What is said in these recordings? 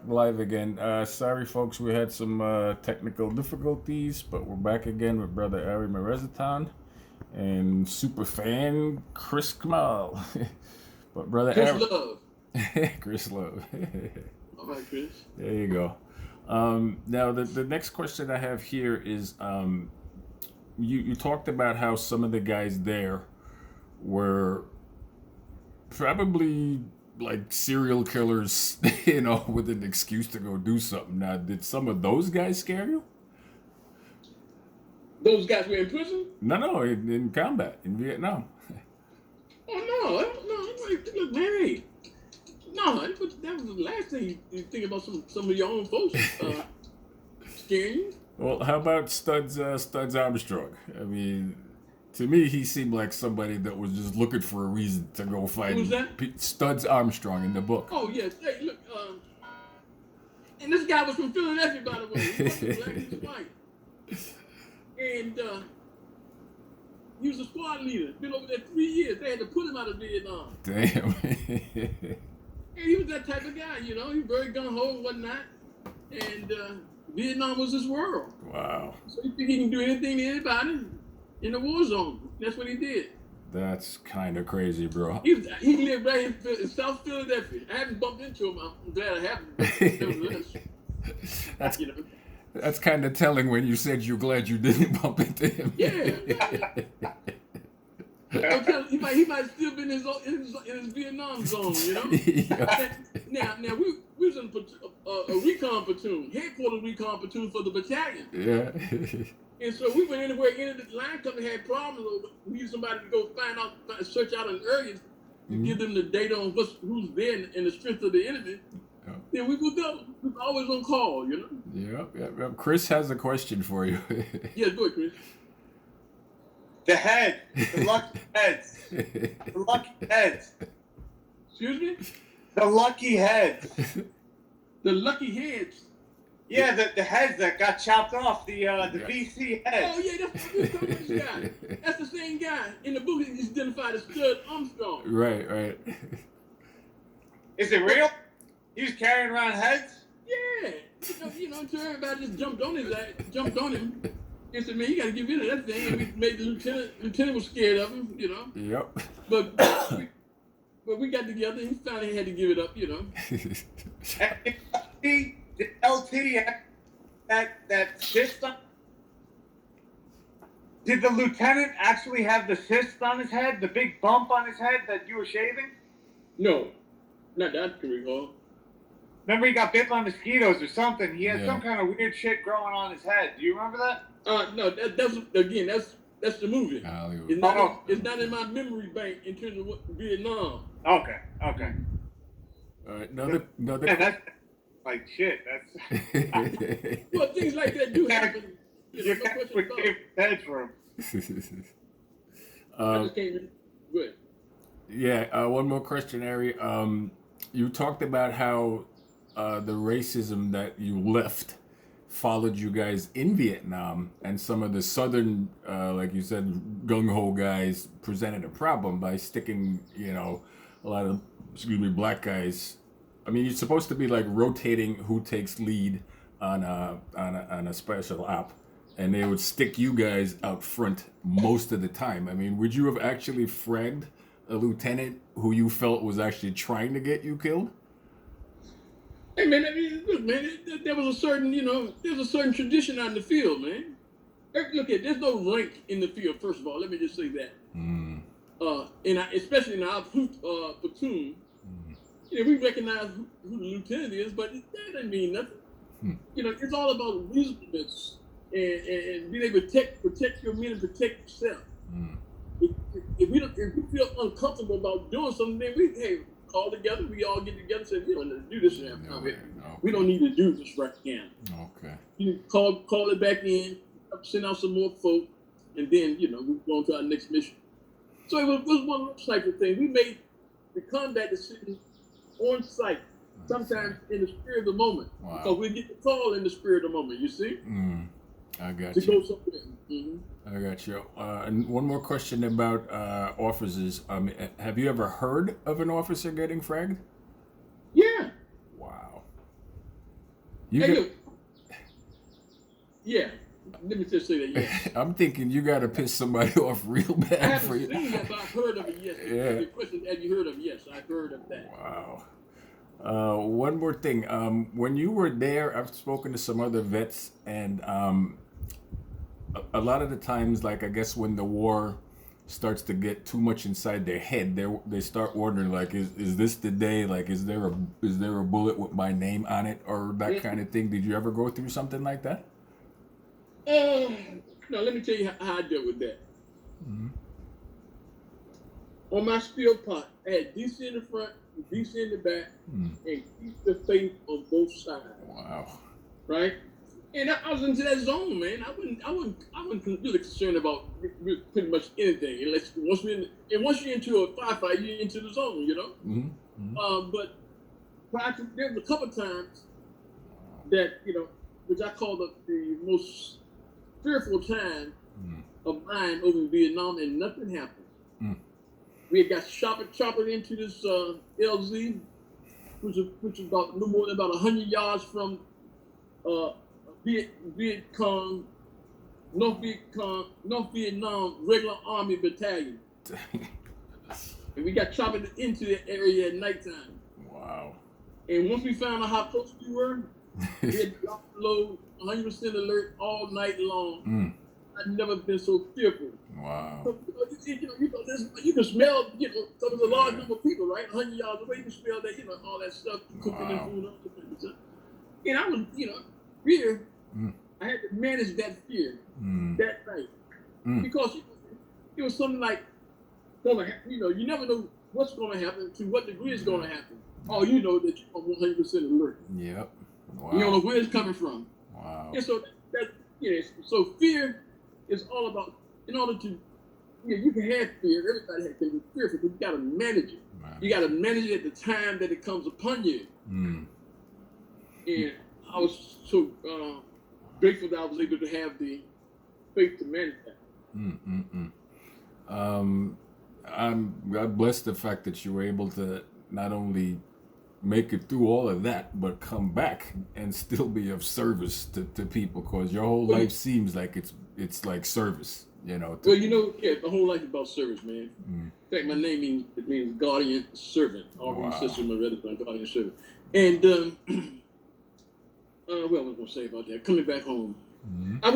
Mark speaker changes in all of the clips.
Speaker 1: live again. Sorry, folks, we had some technical difficulties, but we're back again with brother Ari Merretazon and super fan Chris Kamal. But brother
Speaker 2: Chris
Speaker 1: Ari,
Speaker 2: Love.
Speaker 1: Chris Love.
Speaker 2: All right, Chris.
Speaker 1: There you go. Now, the next question I have here is you talked about how some of the guys there were probably like serial killers, with an excuse to go do something. Now, did some of those guys scare you?
Speaker 2: Those guys were in prison?
Speaker 1: No, in combat in Vietnam.
Speaker 2: Oh no, look, man. No, that was the last thing you think about some of your own folks scaring you.
Speaker 1: Well, how about Studs Armstrong? I mean, to me, he seemed like somebody that was just looking for a reason to go fight.
Speaker 2: Who's that?
Speaker 1: Studs Armstrong in the book.
Speaker 2: Oh yes, hey, look, and this guy was from Philadelphia, by the way. He wasn't black, he was white, and he was a squad leader. Been over there 3 years. They had to put him out of Vietnam.
Speaker 1: Damn.
Speaker 2: And he was that type of guy, He was very gung-ho and whatnot. And Vietnam was his world.
Speaker 1: Wow.
Speaker 2: So he think he can do anything to anybody in the war zone. That's what he did.
Speaker 1: That's kind of crazy, bro.
Speaker 2: He lived right in South Philadelphia. I haven't bumped into him. I'm glad I haven't.
Speaker 1: That's kind of telling when you said you're glad you didn't bump into him.
Speaker 2: Yeah. He might still been in his Vietnam zone,
Speaker 1: Yeah.
Speaker 2: Now we was in a recon platoon, headquarters recon platoon for the battalion.
Speaker 1: Yeah.
Speaker 2: And so we went anywhere any of the line company had problems, or we needed somebody to go search out an area to give them the data on who's there and the strength of the enemy. Yeah, we would go. We were always on call,
Speaker 1: Yep. Chris has a question for you.
Speaker 2: Yeah, go ahead, Chris.
Speaker 3: The lucky heads. The lucky heads.
Speaker 2: Excuse me?
Speaker 3: The lucky heads.
Speaker 2: The lucky heads.
Speaker 3: Yeah, the heads that got chopped off, the BC heads.
Speaker 2: Oh yeah, that's this guy. That's the same guy. In the book he's identified as Stud Armstrong.
Speaker 1: Right.
Speaker 3: Is it real? He was carrying around heads?
Speaker 2: Yeah. Until everybody just jumped on him. He said, man, you got to get rid of that thing. And we made the lieutenant was scared of him,
Speaker 1: Yep.
Speaker 2: But we got together and he finally had to give it up,
Speaker 3: Did LT have that cyst on? Did the lieutenant actually have the cyst on his head, the big bump on his head that you were shaving?
Speaker 2: No, not that I can recall.
Speaker 3: Remember he got bit by mosquitoes or something. He had some kind of weird shit growing on his head. Do you remember that?
Speaker 2: No, that's the movie.
Speaker 1: Hollywood.
Speaker 2: It's not in my memory bank in terms of Vietnam.
Speaker 3: Okay.
Speaker 1: All right, another.
Speaker 3: Yeah, that's like shit. That's
Speaker 2: Well, things like that do happen.
Speaker 3: You can't put heads for him.
Speaker 2: I just came good.
Speaker 1: Yeah, one more question, Ari. You talked about how the racism that you left followed you guys in Vietnam, and some of the southern, like you said, gung-ho guys presented a problem by sticking, a lot of, black guys. I mean, you're supposed to be like rotating who takes lead on a special op, and they would stick you guys out front most of the time. I mean, would you have actually fragged a lieutenant who you felt was actually trying to get you killed?
Speaker 2: Hey man, look, man, there was a certain, there's a certain tradition out in the field, man. Look, there's no rank in the field. First of all, let me just say that. Especially in our platoon, we recognize who the lieutenant is, but that doesn't mean nothing. It's all about reasonableness and being able to protect your men and protect yourself. If we feel uncomfortable about doing something, then we call together. We all get together and say, we don't need to do this now. Okay. We don't need to do this right now.
Speaker 1: Okay.
Speaker 2: You call it back in, send out some more folk, and then we go on to our next mission. So it was one of those types of things. We made the combat decision on site, sometimes in the spirit of the moment.
Speaker 1: Wow.
Speaker 2: Because we get the call in the spirit of the moment, you see?
Speaker 1: I got
Speaker 2: to
Speaker 1: you.
Speaker 2: go somewhere.
Speaker 1: I got you. And one more question about officers. Have you ever heard of an officer getting fragged?
Speaker 2: Yeah.
Speaker 1: Wow. You
Speaker 2: Hey,
Speaker 1: get.
Speaker 2: look, yeah. Let me just say that, yes.
Speaker 1: I'm thinking you got to piss somebody off real
Speaker 2: I
Speaker 1: bad for
Speaker 2: haven't
Speaker 1: you.
Speaker 2: seen that, but I've heard of it, yes.
Speaker 1: Yeah.
Speaker 2: The question, have you heard of it? Yes, I've heard of that.
Speaker 1: Wow. One more thing. When you were there, I've spoken to some other vets, and a lot of the times, like I guess when the war starts to get too much inside their head, they start wondering like, is this the day? Like, is there a bullet with my name on it or that kind of thing? Did you ever go through something like that?
Speaker 2: No, let me tell you how I dealt with that.
Speaker 1: Mm-hmm.
Speaker 2: On my steel pot, I had DC in the front, DC in the back, and keep the faith on both sides.
Speaker 1: Wow.
Speaker 2: Right? And I was into that zone, man. I wasn't really concerned about pretty much anything. Unless once you're into a firefight, you're into the zone, you know.
Speaker 1: Mm-hmm.
Speaker 2: But there was a couple times that which I call the most fearful time of mine over in Vietnam, and nothing happened. We had got choppered into this LZ, which is about no more than about 100 yards from North Vietnam regular army battalion. And we got chopped into that area at nighttime.
Speaker 1: Wow.
Speaker 2: And once we found out how close we were, we had dropped the load, 100% alert all night long. I've never been so fearful.
Speaker 1: Wow.
Speaker 2: So, you can smell, so there's a large number of people, right? 100 yards away, you can smell that, all that stuff, cooking and food, all that kind of stuff. And I was, fear, I had to manage that fear that night. Because it was something like, you never know what's going to happen, to what degree it's going to happen. All you know that you're 100% alert.
Speaker 1: Yep. Wow.
Speaker 2: You don't know where it's coming from.
Speaker 1: Wow.
Speaker 2: And so so fear is all about, in order to, you can have fear, everybody can be fearful, but you got to manage it. You got to manage it at the time that it comes upon you. And I was so grateful that I was able to have the faith to manage that.
Speaker 1: God bless the fact that you were able to not only make it through all of that, but come back and still be of service to people, because your whole life seems like it's like service,
Speaker 2: Well, the whole life is about service, man. In fact, my name means guardian servant. Ari Merretazon, guardian servant. And what was I going to say about that? Coming back home. I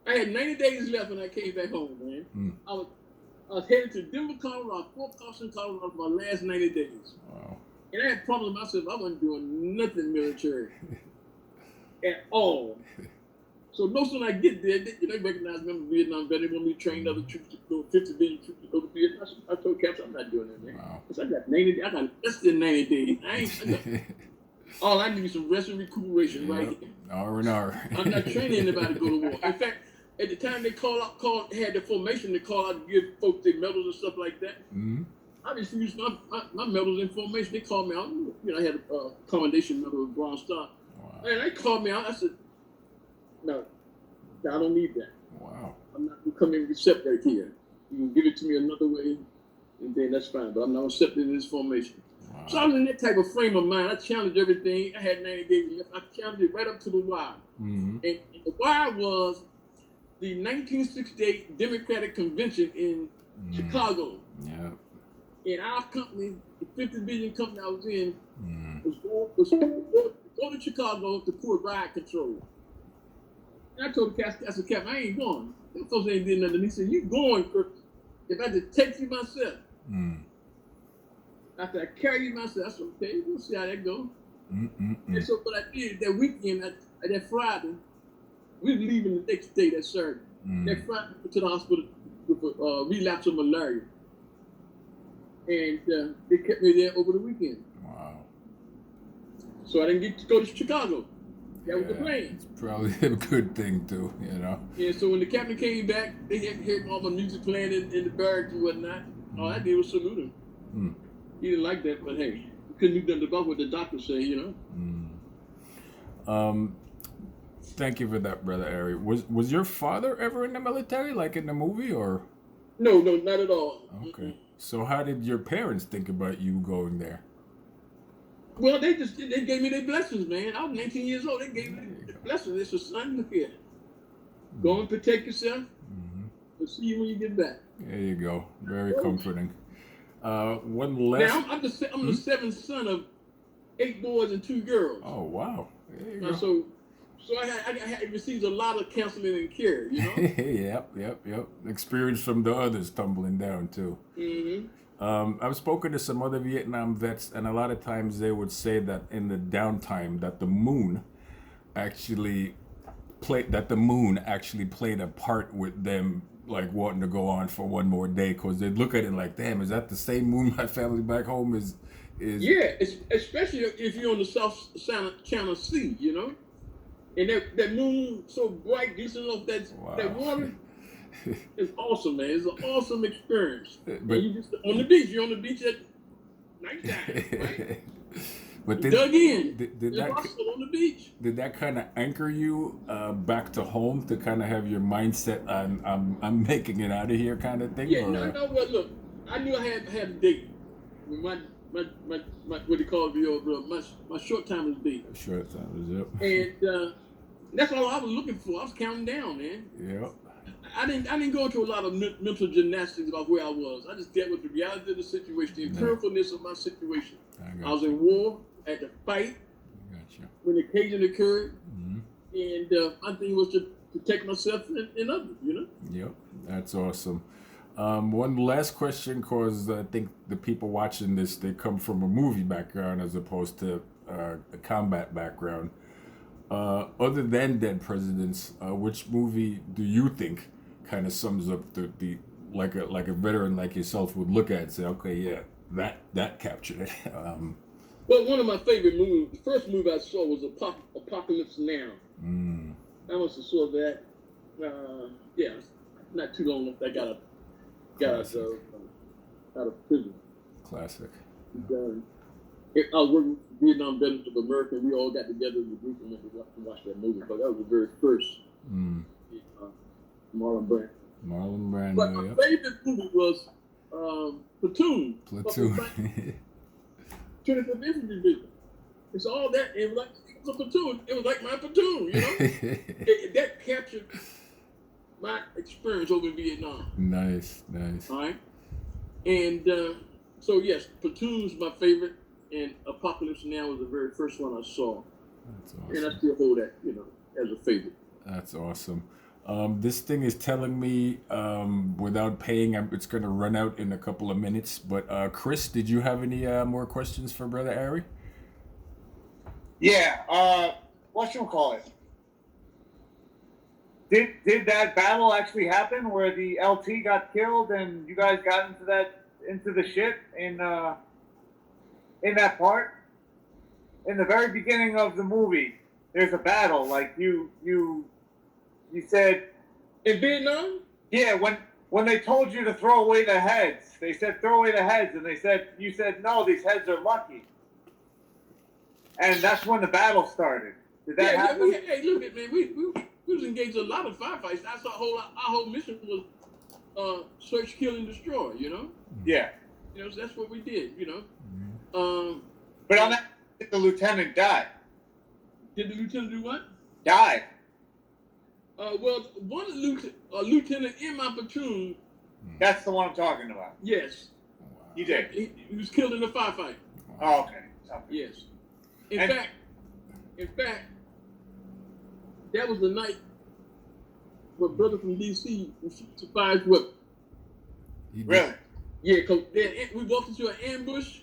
Speaker 2: had 90 days left when I came back home, man. I was headed to Denver, Colorado, Fort Carson, Colorado for my last 90 days.
Speaker 1: Wow.
Speaker 2: And I had problems with myself. I wasn't doing nothing military at all. So no sooner I get there, they recognize me. I'm a Vietnam veteran. They want me to train other troops to go, 50 billion troops to go to Vietnam. I told Caps, I'm not doing that, man.
Speaker 1: Wow.
Speaker 2: Because I got less than 90 days. All I need is some rest and recuperation right here.
Speaker 1: R&R.
Speaker 2: I'm not training anybody to go to war. In fact, at the time they had the formation to call out to give folks their medals and stuff like that. I just used my medals in formation. They called me out. I had a commendation medal with Bronze Star. Wow. And they called me out. I said, no, I don't need that.
Speaker 1: Wow.
Speaker 2: I'm not going to come in and accept that here. You can give it to me another way, and then that's fine. But I'm not accepting this formation. Wow. So I was in that type of frame of mind. I challenged everything. I had 90 days left. I challenged it right up to the wire. And the wire was the 1968 Democratic Convention in Chicago. Yeah. And our company, the 50 billion company I was in, was going to Chicago to put riot control. And I told the Cap, I said, Cap, I ain't going. Them folks ain't did nothing. He said, you going, Kirk. If I just take you myself. After I carry you myself, I said, okay, we'll see how that goes. And so what I did that weekend, that Friday, we were leaving the next day, that Saturday. That Friday, we went to the hospital with a relapse of malaria. And they kept me there over the weekend. Wow. So I didn't get to go to Chicago. That was the plan.
Speaker 1: It's probably a good thing too,
Speaker 2: Yeah, so when the captain came back, they had heard all my music playing in the barracks and whatnot. All I did was salute him. He didn't like that, but hey, we couldn't do nothing about what the doctor said,
Speaker 1: Thank you for that, Brother Ari. Was your father ever in the military, like in the movie, or?
Speaker 2: No, not at all.
Speaker 1: Okay. So how did your parents think about you going there?
Speaker 2: Well, they gave me their blessings, man. I was 19 years old. They gave me their blessings. They said, son, look here. Go and protect yourself.
Speaker 1: Mm-hmm.
Speaker 2: We'll see you when you get back.
Speaker 1: There you go. Very comforting. One last.
Speaker 2: Now I'm the seventh son of 8 boys and 2 girls.
Speaker 1: Oh wow. There you go.
Speaker 2: So I received a lot of counseling and care, you know.
Speaker 1: Yep. Experience from the others tumbling down too.
Speaker 2: Mm-hmm.
Speaker 1: I've spoken to some other Vietnam vets, and a lot of times they would say that in the downtime that the moon actually played a part with them, like wanting to go on for one more day, because they'd look at it like, damn, is that the same moon my family back home is?
Speaker 2: Yeah, especially if you're on the South China Sea, you know, and that moon so bright, glistening off that water. It's awesome, man. It's an awesome experience. But you just on the beach. You're on the beach at nighttime, right?
Speaker 1: But
Speaker 2: dug in.
Speaker 1: Did that
Speaker 2: on the beach?
Speaker 1: Did that kind of anchor you back to home to kind of have your mindset on I'm making it out of here kind of thing?
Speaker 2: Yeah, no. Well, look, I knew I had a date with my what they call it, my short timers date.
Speaker 1: Short timers, yep.
Speaker 2: And that's all I was looking for. I was counting down, man.
Speaker 1: Yep.
Speaker 2: I didn't go into a lot of mental gymnastics about where I was. I just dealt with the reality of the situation, the empiricalness of my situation. I was in war, I had to fight when the occasion occurred, and my thing was to protect myself and others, you know?
Speaker 1: Yep, that's awesome. One last question, because I think the people watching this, they come from a movie background as opposed to a combat background. Other than Dead Presidents, which movie do you think kind of sums up the like a veteran like yourself would look at and say, okay, yeah, that captured it?
Speaker 2: Well, one of my favorite movies, the first movie I saw was Apocalypse Now. I must have saw that. Yeah, not too long after I got out of prison.
Speaker 1: Classic.
Speaker 2: I was working with Vietnam Veterans of America, and we all got together as a group and went to watch that movie. But that was the very first Marlon Brando.
Speaker 1: Marlon Brando,
Speaker 2: but my favorite movie was Platoon.
Speaker 1: Platoon.
Speaker 2: 25th Infantry Division. It's all that. It was a platoon. It was like my platoon, you know? That captured my experience over in Vietnam.
Speaker 1: Nice.
Speaker 2: All right? And so, yes, Platoon's my favorite. And Apocalypse Now was the very first one I saw.
Speaker 1: That's awesome.
Speaker 2: And I still hold that, you know, as a favorite.
Speaker 1: That's awesome. This thing is telling me, without paying, it's going to run out in a couple of minutes. But Chris, did you have any more questions for Brother Ari?
Speaker 3: Yeah. Whatchamacallit? Did that battle actually happen where the LT got killed and you guys got into the ship in that part? In the very beginning of the movie, there's a battle. Like you said
Speaker 2: in Vietnam?
Speaker 3: Yeah, when they told you to throw away the heads, they said throw away the heads, and you said no, these heads are lucky. And that's when the battle started. Did that happen?
Speaker 2: Hey, look at man, we was engaged in a lot of firefights. That's our whole mission was search, kill, and destroy. You know.
Speaker 3: Yeah.
Speaker 2: You know, so that's what we did. You know.
Speaker 3: But on that, the lieutenant died.
Speaker 2: Did the lieutenant do what?
Speaker 3: Died.
Speaker 2: Well, one lieutenant in my platoon.
Speaker 3: That's the one I'm talking about.
Speaker 2: Yes.
Speaker 3: You did.
Speaker 2: He was killed in a firefight.
Speaker 3: Oh, okay.
Speaker 2: Yes. In fact, that was the night when brother from DC survived what?
Speaker 3: Really?
Speaker 2: Yeah, because we walked into an ambush,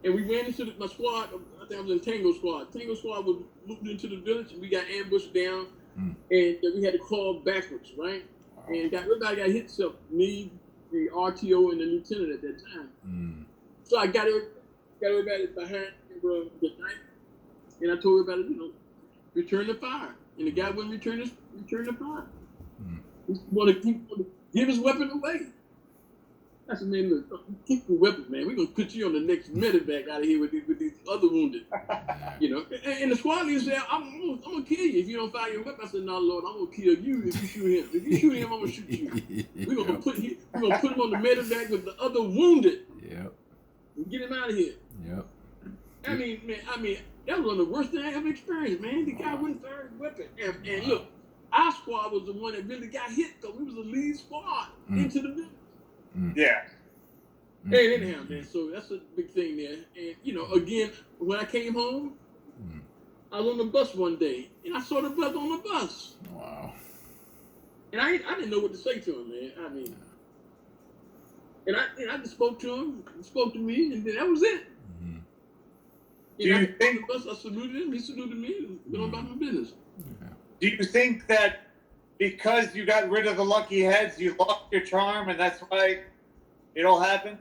Speaker 2: and we ran into my squad. I think I was in Tango Squad. Tango Squad was moving into the village, and we got ambushed down, and we had to crawl backwards, right? And everybody got hit, so me, the RTO, and the lieutenant at that time. So I got everybody behind the night, and I told everybody, you know, return the fire. And the guy wouldn't return the fire. He wanted to give his weapon away. I said, man, look, keep your weapon, man. We're going to put you on the next medevac out of here with these other wounded. You know? And the squad leader said, I'm going to kill you if you don't fire your weapon. I said, no, Lord, I'm going to kill you if you shoot him. If you shoot him, I'm going to shoot you. We're going to put him on the medevac with the other wounded.
Speaker 1: Yep.
Speaker 2: And get him out of here.
Speaker 1: Yep.
Speaker 2: I mean, man, that was one of the worst things I ever experienced, man. The guy wouldn't fire his weapon. And look, our squad was the one that really got hit, because we was the lead squad into the village.
Speaker 3: Yeah.
Speaker 2: Hey, anyhow, man, so that's a big thing there. And, you know, again, when I came home, I was on the bus one day, and I saw the brother on the bus.
Speaker 1: Wow.
Speaker 2: And I didn't know what to say to him, man. I mean, and I just spoke to him, he spoke to me, and then that was it.
Speaker 3: Do you
Speaker 2: I
Speaker 3: think
Speaker 2: on the bus, I saluted him, he saluted me, and went on about my business.
Speaker 3: Do you think that because you got rid of the lucky heads, you lost your charm, and that's why it all happened?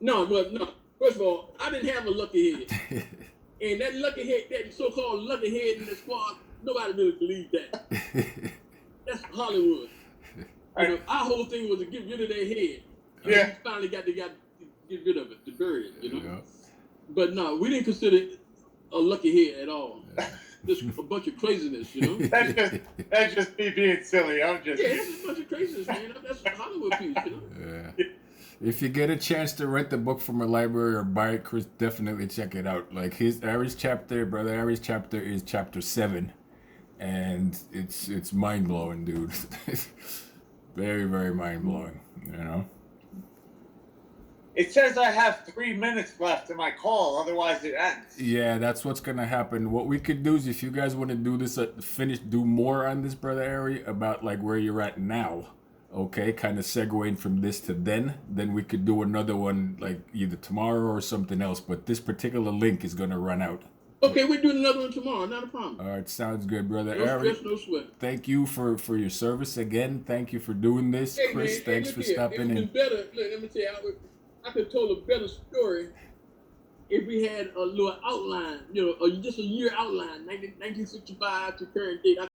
Speaker 2: No, but no. First of all, I didn't have a lucky head. And that lucky head, that so-called lucky head in the squad, nobody really believed that. That's Hollywood. You know, our whole thing was to get rid of their head.
Speaker 3: Yeah.
Speaker 2: We finally got to get rid of it, to bury it, you know. Yeah. But no, we didn't consider it a lucky head at all. Just a bunch of craziness, you know.
Speaker 3: That's just me being silly. I'm just
Speaker 2: that's a bunch of craziness, man. That's a Hollywood piece, you know.
Speaker 1: Yeah. If you get a chance to rent the book from a library or buy it, Chris, definitely check it out. Like Ari's chapter, Brother Ari's chapter is chapter 7, and it's mind blowing, dude. Very, very mind blowing. You know.
Speaker 3: It says I have 3 minutes left in my call, otherwise it ends.
Speaker 1: Yeah, that's what's gonna happen. What we could do is, if you guys want to do this, do more on this, Brother Ari, about like where you're at now. Okay, kind of segueing from this to then we could do another one like either tomorrow or something else. But this particular link is gonna run out.
Speaker 2: Okay, we're doing another one tomorrow. Not a problem.
Speaker 1: All right, sounds good, Brother
Speaker 2: No
Speaker 1: Ari.
Speaker 2: stress, no sweat.
Speaker 1: Thank you for your service again. Thank you for doing this,
Speaker 2: Hey,
Speaker 1: Chris.
Speaker 2: man,
Speaker 1: Thanks for stopping in.
Speaker 2: It would been better. Look, let me tell you, I could have told a better story if we had a little outline, you know, just a year outline, 1965 to current date.